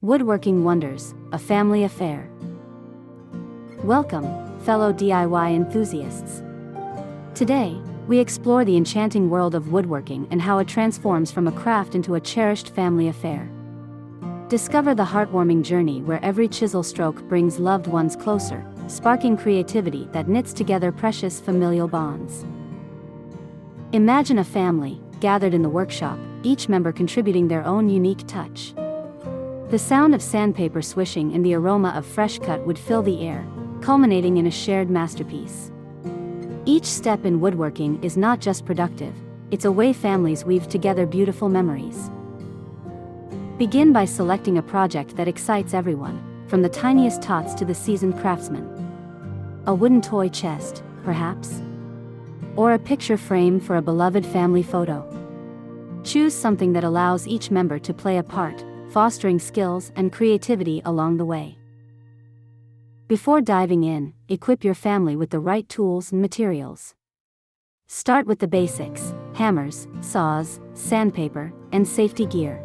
Woodworking Wonders, a family affair. Welcome, fellow DIY enthusiasts. Today, we explore the enchanting world of woodworking and how it transforms from a craft into a cherished family affair. Discover the heartwarming journey where every chisel stroke brings loved ones closer, sparking creativity that knits together precious familial bonds. Imagine a family, gathered in the workshop, each member contributing their own unique touch. The sound of sandpaper swishing and the aroma of fresh cut wood fill the air, culminating in a shared masterpiece. Each step in woodworking is not just productive, it's a way families weave together beautiful memories. Begin by selecting a project that excites everyone, from the tiniest tots to the seasoned craftsman. A wooden toy chest, perhaps? Or a picture frame for a beloved family photo. Choose something that allows each member to play a part, fostering skills and creativity along the way. Before diving in, equip your family with the right tools and materials. Start with the basics: hammers, saws, sandpaper, and safety gear.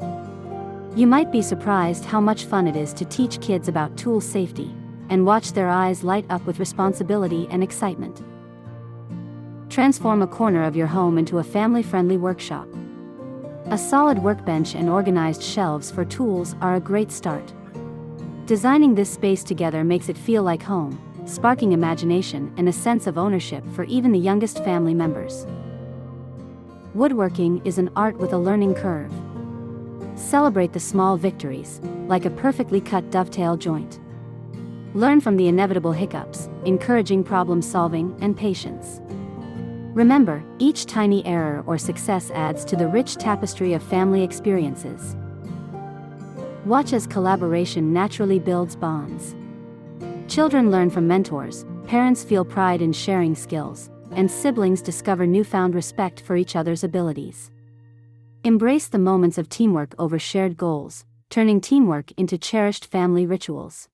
You might be surprised how much fun it is to teach kids about tool safety, and watch their eyes light up with responsibility and excitement. Transform a corner of your home into a family-friendly workshop. A solid workbench and organized shelves for tools are a great start. Designing this space together makes it feel like home, sparking imagination and a sense of ownership for even the youngest family members. Woodworking is an art with a learning curve. Celebrate the small victories, like a perfectly cut dovetail joint. Learn from the inevitable hiccups, encouraging problem solving and patience. Remember, each tiny error or success adds to the rich tapestry of family experiences. Watch as collaboration naturally builds bonds. Children learn from mentors, parents feel pride in sharing skills, and siblings discover newfound respect for each other's abilities. Embrace the moments of teamwork over shared goals, turning teamwork into cherished family rituals.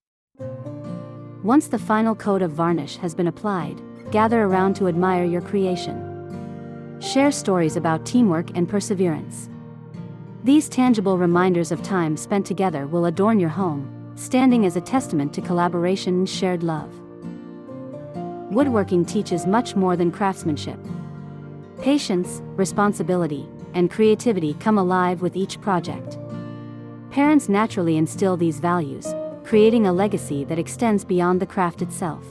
Once the final coat of varnish has been applied, gather around to admire your creation. Share stories about teamwork and perseverance. These tangible reminders of time spent together will adorn your home, standing as a testament to collaboration and shared love. Woodworking teaches much more than craftsmanship. Patience, responsibility, and creativity come alive with each project. Parents naturally instill these values, creating a legacy that extends beyond the craft itself.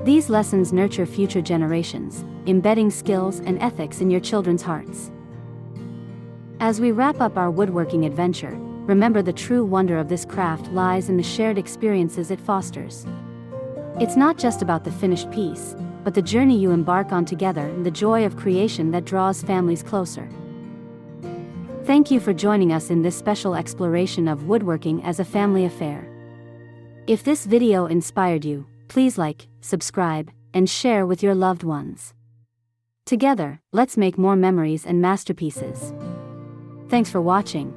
These lessons nurture future generations, embedding skills and ethics in your children's hearts. As we wrap up our woodworking adventure, remember the true wonder of this craft lies in the shared experiences it fosters. It's not just about the finished piece, but the journey you embark on together and the joy of creation that draws families closer. Thank you for joining us in this special exploration of woodworking as a family affair. If this video inspired you, please like, subscribe, and share with your loved ones. Together, let's make more memories and masterpieces. Thanks for watching.